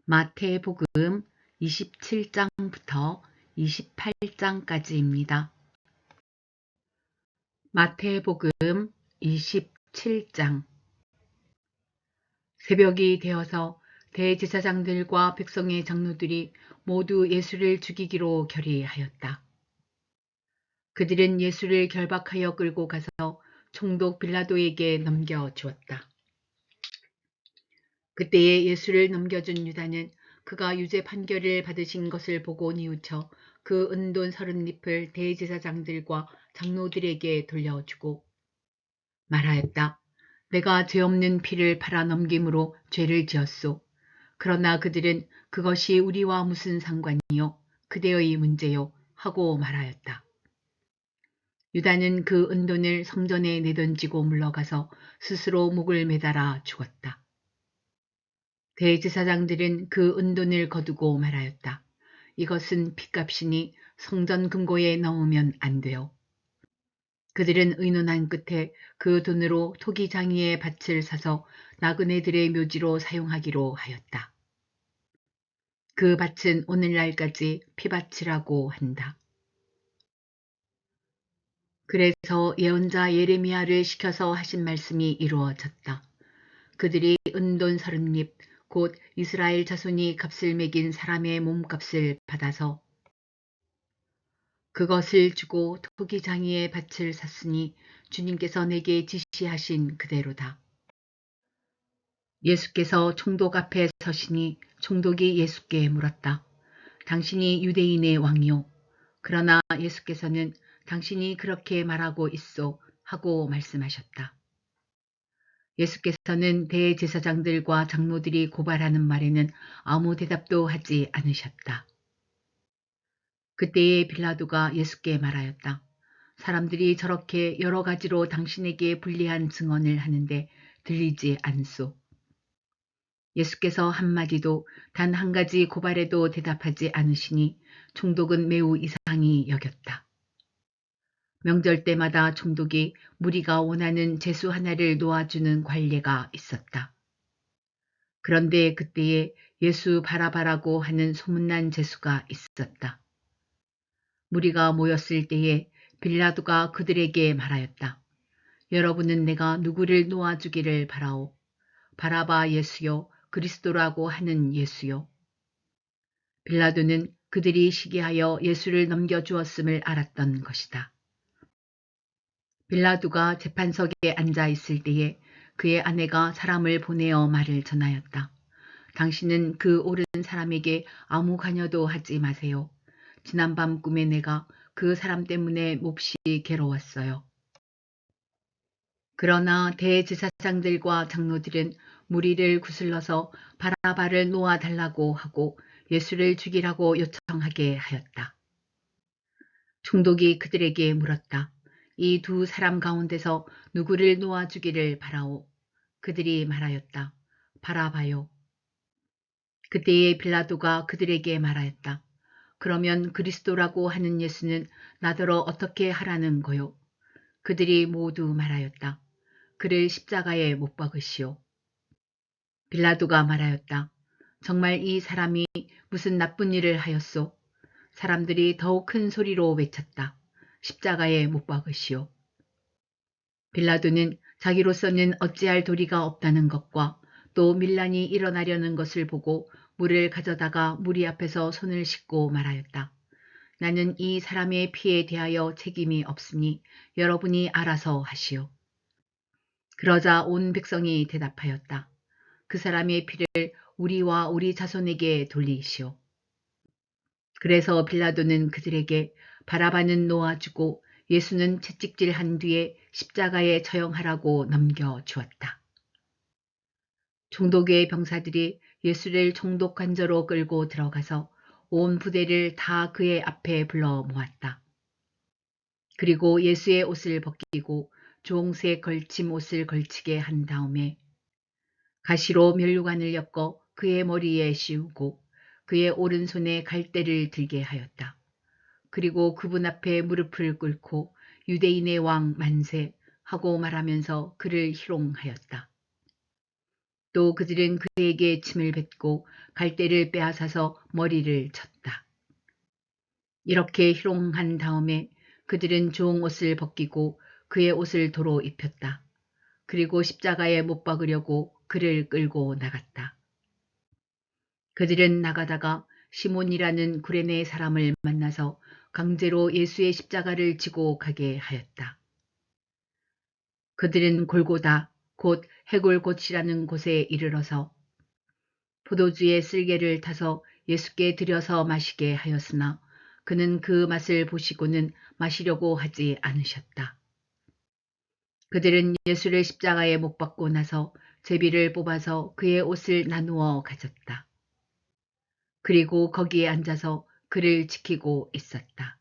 마태복음 27장부터 28장까지입니다. 마태복음 27장. 새벽이 되어서 대제사장들과 백성의 장로들이 모두 예수를 죽이기로 결의하였다. 그들은 예수를 결박하여 끌고 가서 총독 빌라도에게 넘겨주었다. 그때에 예수를 넘겨준 유다는 그가 유죄 판결을 받으신 것을 보고 뉘우쳐 그 은돈 30립을 대제사장들과 장로들에게 돌려주고 말하였다. 내가 죄 없는 피를 팔아 넘김으로 죄를 지었소. 그러나 그들은 그것이 우리와 무슨 상관이요? 그대의 문제요? 하고 말하였다. 유다는 그 은돈을 성전에 내던지고 물러가서 스스로 목을 매달아 죽었다. 대제사장들은 그 은돈을 거두고 말하였다. 이것은 핏값이니 성전 금고에 넣으면 안 돼요. 그들은 의논한 끝에 그 돈으로 토기장이의 밭을 사서 나그네들의 묘지로 사용하기로 하였다. 그 밭은 오늘날까지 피밭이라고 한다. 그래서 예언자 예레미야를 시켜서 하신 말씀이 이루어졌다. 그들이 은돈 30립 곧 이스라엘 자손이 값을 매긴 사람의 몸값을 받아서 그것을 주고 토기장이의 밭을 샀으니 주님께서 내게 지시하신 그대로다. 예수께서 총독 앞에 서시니 총독이 예수께 물었다. 당신이 유대인의 왕이요? 그러나 예수께서는 당신이 그렇게 말하고 있소 하고 말씀하셨다. 예수께서는 대제사장들과 장로들이 고발하는 말에는 아무 대답도 하지 않으셨다. 그때에 빌라도가 예수께 말하였다. 사람들이 저렇게 여러 가지로 당신에게 불리한 증언을 하는데 들리지 않소. 예수께서 한마디도 단 한 가지 고발에도 대답하지 않으시니 총독은 매우 이상히 여겼다. 명절 때마다 총독이 무리가 원하는 제수 하나를 놓아주는 관례가 있었다. 그런데 그때에 예수 바라바라고 하는 소문난 제수가 있었다. 무리가 모였을 때에 빌라도가 그들에게 말하였다. 여러분은 내가 누구를 놓아주기를 바라오? 바라바 예수요, 그리스도라고 하는 예수요. 빌라도는 그들이 시기하여 예수를 넘겨주었음을 알았던 것이다. 빌라도가 재판석에 앉아 있을 때에 그의 아내가 사람을 보내어 말을 전하였다. 당신은 그 옳은 사람에게 아무 관여도 하지 마세요. 지난밤 꿈에 내가 그 사람 때문에 몹시 괴로웠어요. 그러나 대제사장들과 장로들은 무리를 구슬러서 바라바를 놓아달라고 하고 예수를 죽이라고 요청하게 하였다. 총독이 그들에게 물었다. 이 두 사람 가운데서 누구를 놓아주기를 바라오? 그들이 말하였다. 바라바요. 그때에 빌라도가 그들에게 말하였다. 그러면 그리스도라고 하는 예수는 나더러 어떻게 하라는 거요? 그들이 모두 말하였다. 그를 십자가에 못 박으시오. 빌라도가 말하였다. 정말 이 사람이 무슨 나쁜 일을 하였소? 사람들이 더욱 큰 소리로 외쳤다. 십자가에 못 박으시오. 빌라도는 자기로서는 어찌할 도리가 없다는 것과 또 밀란이 일어나려는 것을 보고 물을 가져다가 무리 앞에서 손을 씻고 말하였다. 나는 이 사람의 피에 대하여 책임이 없으니 여러분이 알아서 하시오. 그러자 온 백성이 대답하였다. 그 사람의 피를 우리와 우리 자손에게 돌리시오. 그래서 빌라도는 그들에게 바라바는 놓아주고 예수는 채찍질한 뒤에 십자가에 처형하라고 넘겨주었다. 총독의 병사들이 예수를 총독 관저로 끌고 들어가서 온 부대를 다 그의 앞에 불러 모았다. 그리고 예수의 옷을 벗기고 주홍색 걸침 옷을 걸치게 한 다음에 가시로 면류관을 엮어 그의 머리에 씌우고 그의 오른손에 갈대를 들게 하였다. 그리고 그분 앞에 무릎을 꿇고 유대인의 왕 만세 하고 말하면서 그를 희롱하였다. 또 그들은 그에게 침을 뱉고 갈대를 빼앗아서 머리를 쳤다. 이렇게 희롱한 다음에 그들은 종 옷을 벗기고 그의 옷을 도로 입혔다. 그리고 십자가에 못 박으려고 그를 끌고 나갔다. 그들은 나가다가 시몬이라는 구레네 사람을 만나서 강제로 예수의 십자가를 지고 가게 하였다. 그들은 골고다 곧 해골곶이라는 곳에 이르러서 포도주의 쓸개를 타서 예수께 드려서 마시게 하였으나 그는 그 맛을 보시고는 마시려고 하지 않으셨다. 그들은 예수를 십자가에 못 박고 나서 제비를 뽑아서 그의 옷을 나누어 가졌다. 그리고 거기에 앉아서 그를 지키고 있었다.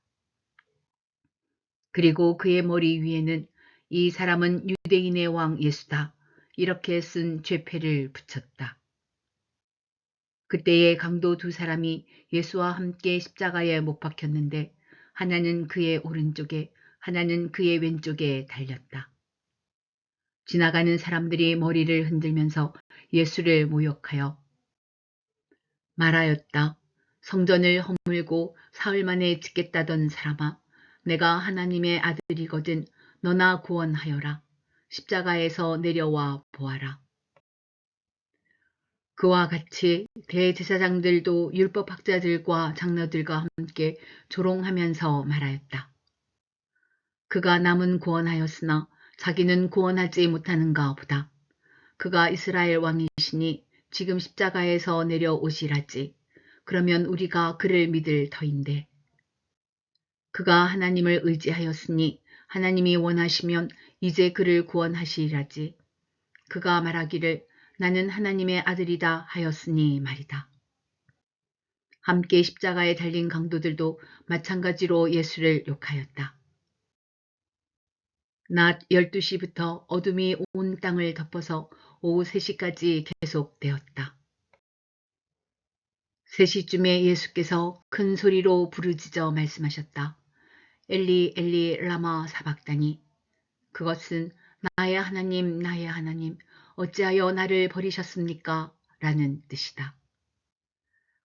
그리고 그의 머리 위에는 이 사람은 유대인의 왕 예수다. 이렇게 쓴 죄패를 붙였다. 그때에 강도 두 사람이 예수와 함께 십자가에 못 박혔는데 하나는 그의 오른쪽에 하나는 그의 왼쪽에 달렸다. 지나가는 사람들이 머리를 흔들면서 예수를 모욕하여 말하였다. 성전을 허물고 사흘 만에 짓겠다던 사람아, 내가 하나님의 아들이거든 너나 구원하여라. 십자가에서 내려와 보아라. 그와 같이 대제사장들도 율법학자들과 장로들과 함께 조롱하면서 말하였다. 그가 남은 구원하였으나 자기는 구원하지 못하는가 보다. 그가 이스라엘 왕이시니 지금 십자가에서 내려오시라지. 그러면 우리가 그를 믿을 터인데. 그가 하나님을 의지하였으니 하나님이 원하시면 이제 그를 구원하시리라지. 그가 말하기를 나는 하나님의 아들이다 하였으니 말이다. 함께 십자가에 달린 강도들도 마찬가지로 예수를 욕하였다. 낮 12시부터 어둠이 온 땅을 덮어서 오후 3시까지 계속되었다. 3시쯤에 예수께서 큰 소리로 부르짖어 말씀하셨다. 엘리 엘리 라마 사박다니. 그것은 나의 하나님 나의 하나님 어찌하여 나를 버리셨습니까? 라는 뜻이다.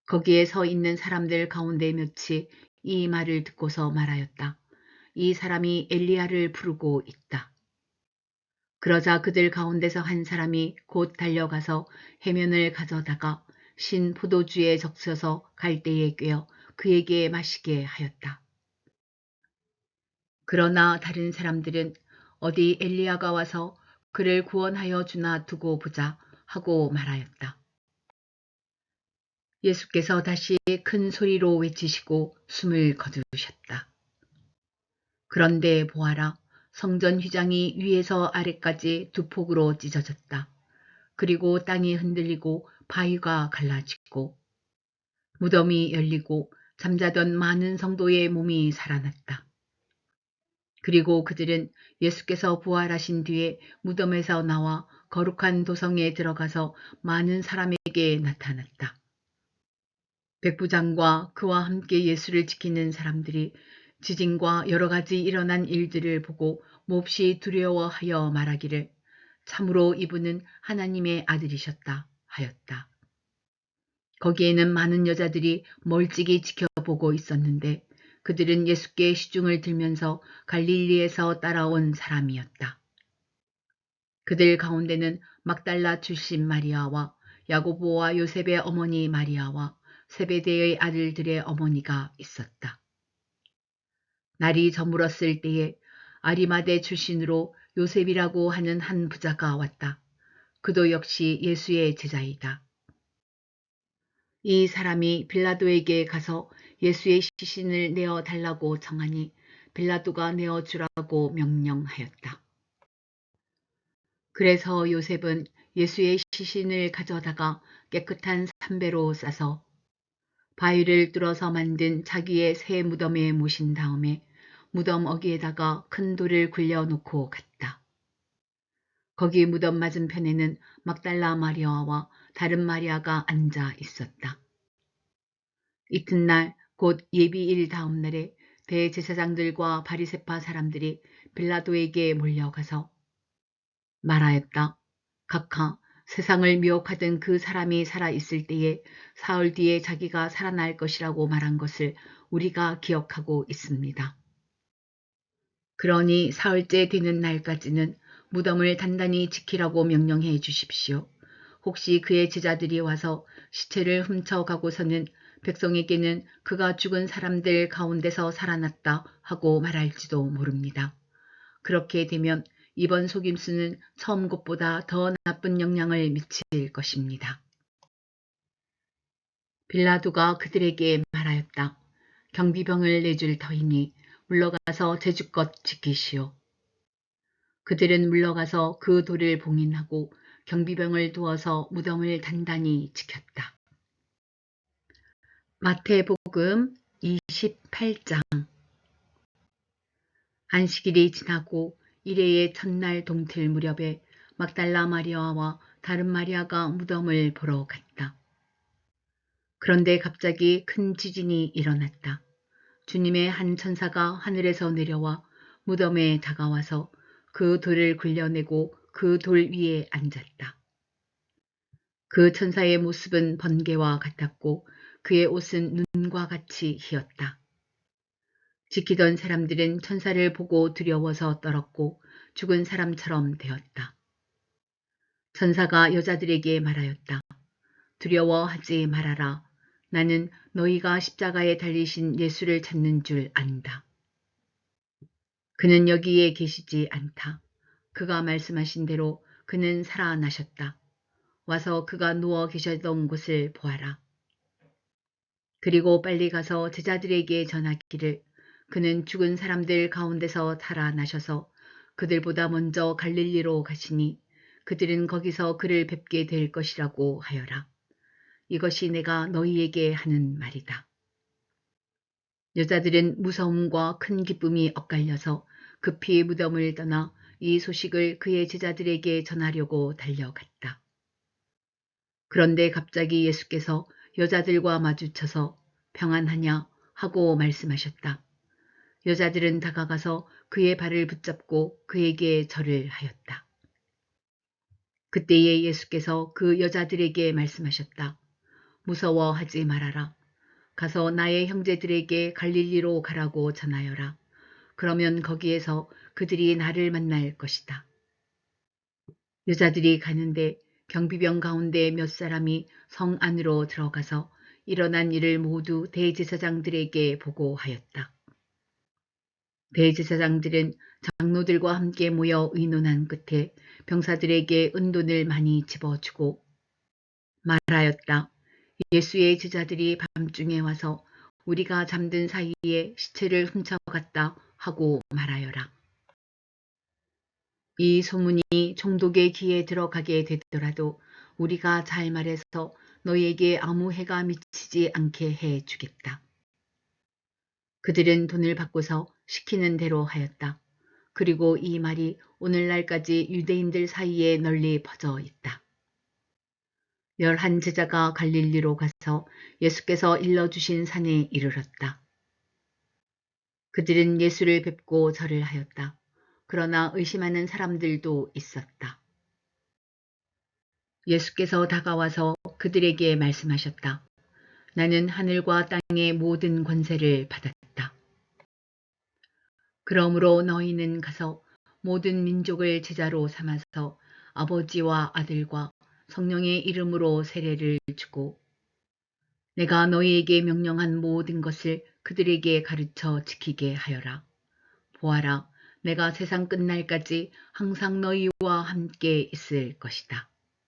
거기에 서 있는 사람들 가운데 몇이 이 말을 듣고서 말하였다. 이 사람이 엘리야를 부르고 있다. 그러자 그들 가운데서 한 사람이 곧 달려가서 해면을 가져다가 신 포도주에 적셔서 갈대에 꿰어 그에게 마시게 하였다. 그러나 다른 사람들은 어디 엘리야가 와서 그를 구원하여 주나 두고 보자 하고 말하였다. 예수께서 다시 큰 소리로 외치시고 숨을 거두셨다. 그런데 보아라, 성전 휘장이 위에서 아래까지 두 폭으로 찢어졌다. 그리고 땅이 흔들리고 바위가 갈라지고 무덤이 열리고 잠자던 많은 성도의 몸이 살아났다. 그리고 그들은 예수께서 부활하신 뒤에 무덤에서 나와 거룩한 도성에 들어가서 많은 사람에게 나타났다. 백부장과 그와 함께 예수를 지키는 사람들이 지진과 여러 가지 일어난 일들을 보고 몹시 두려워하여 말하기를 참으로 이분은 하나님의 아들이셨다 하였다. 거기에는 많은 여자들이 멀찍이 지켜보고 있었는데 그들은 예수께 시중을 들면서 갈릴리에서 따라온 사람이었다. 그들 가운데는 막달라 출신 마리아와 야고보와 요셉의 어머니 마리아와 세베대의 아들들의 어머니가 있었다. 날이 저물었을 때에 아리마대 출신으로 요셉이라고 하는 한 부자가 왔다. 그도 역시 예수의 제자이다. 이 사람이 빌라도에게 가서 예수의 시신을 내어 달라고 청하니 빌라도가 내어 주라고 명령하였다. 그래서 요셉은 예수의 시신을 가져다가 깨끗한 삼배로 싸서 바위를 뚫어서 만든 자기의 새 무덤에 모신 다음에 무덤 어귀에다가 큰 돌을 굴려 놓고 갔다. 거기 무덤 맞은편에는 막달라 마리아와 다른 마리아가 앉아 있었다. 이튿날 곧 예비일 다음 날에 대제사장들과 바리새파 사람들이 빌라도에게 몰려가서 말하였다. 각하, 세상을 미혹하던 그 사람이 살아있을 때에 사흘 뒤에 자기가 살아날 것이라고 말한 것을 우리가 기억하고 있습니다. 그러니 사흘째 되는 날까지는 무덤을 단단히 지키라고 명령해 주십시오. 혹시 그의 제자들이 와서 시체를 훔쳐가고서는 백성에게는 그가 죽은 사람들 가운데서 살아났다 하고 말할지도 모릅니다. 그렇게 되면 이번 속임수는 처음 것보다 더 나쁜 영향을 미칠 것입니다. 빌라도가 그들에게 말하였다. 경비병을 내줄 터이니 물러가서 제주껏 지키시오. 그들은 물러가서 그 돌을 봉인하고 경비병을 두어서 무덤을 단단히 지켰다. 마태복음 28장. 안식일이 지나고 이레의 첫날 동틀 무렵에 막달라 마리아와 다른 마리아가 무덤을 보러 갔다. 그런데 갑자기 큰 지진이 일어났다. 주님의 한 천사가 하늘에서 내려와 무덤에 다가와서 그 돌을 굴려내고 그 돌 위에 앉았다. 그 천사의 모습은 번개와 같았고 그의 옷은 눈과 같이 희었다. 지키던 사람들은 천사를 보고 두려워서 떨었고 죽은 사람처럼 되었다. 천사가 여자들에게 말하였다. 두려워하지 말아라. 나는 너희가 십자가에 달리신 예수를 찾는 줄 안다. 그는 여기에 계시지 않다. 그가 말씀하신 대로 그는 살아나셨다. 와서 그가 누워 계셨던 곳을 보아라. 그리고 빨리 가서 제자들에게 전하기를 그는 죽은 사람들 가운데서 살아나셔서 그들보다 먼저 갈릴리로 가시니 그들은 거기서 그를 뵙게 될 것이라고 하여라. 이것이 내가 너희에게 하는 말이다. 여자들은 무서움과 큰 기쁨이 엇갈려서 급히 무덤을 떠나 이 소식을 그의 제자들에게 전하려고 달려갔다. 그런데 갑자기 예수께서 여자들과 마주쳐서 평안하냐 하고 말씀하셨다. 여자들은 다가가서 그의 발을 붙잡고 그에게 절을 하였다. 그때에 예수께서 그 여자들에게 말씀하셨다. 무서워하지 말아라. 가서 나의 형제들에게 갈릴리로 가라고 전하여라. 그러면 거기에서 그들이 나를 만날 것이다. 여자들이 가는데 경비병 가운데 몇 사람이 성 안으로 들어가서 일어난 일을 모두 대제사장들에게 보고하였다. 대제사장들은 장로들과 함께 모여 의논한 끝에 병사들에게 은돈을 많이 집어주고 말하였다. 예수의 제자들이 밤중에 와서 우리가 잠든 사이에 시체를 훔쳐갔다 하고 말하여라. 이 소문이 총독의 귀에 들어가게 되더라도 우리가 잘 말해서 너희에게 아무 해가 미치지 않게 해 주겠다. 그들은 돈을 받고서 시키는 대로 하였다. 그리고 이 말이 오늘날까지 유대인들 사이에 널리 퍼져 있다. 11 제자가 갈릴리로 가서 예수께서 일러주신 산에 이르렀다. 그들은 예수를 뵙고 절을 하였다. 그러나 의심하는 사람들도 있었다. 예수께서 다가와서 그들에게 말씀하셨다. 나는 하늘과 땅의 모든 권세를 받았다. 그러므로 너희는 가서 모든 민족을 제자로 삼아서 아버지와 아들과 성령의 이름으로 세례를 주고 내가 너희에게 명령한 모든 것을 그들에게 가르쳐 지키게 하여라. 보아라, 내가 세상 끝날까지 항상 너희와 함께 있을 것이다.